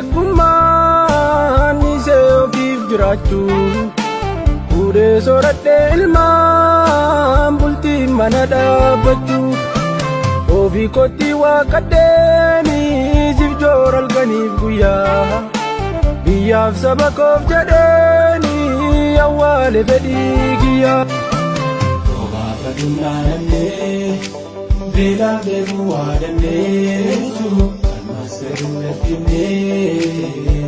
dargagummaan isee ofiif jiraachuu Ure soradhe ilmaan bultii mana dhaabbachuu Ofii kootti waaqadheeni jibjoor halkaniif guyyaa Biyyaaf saba koof jedheeni awwaale fedhii kiyyaa Obaafa dunnaanannee beelaaf deemuu waadannee Almaas gaduu lakkifnee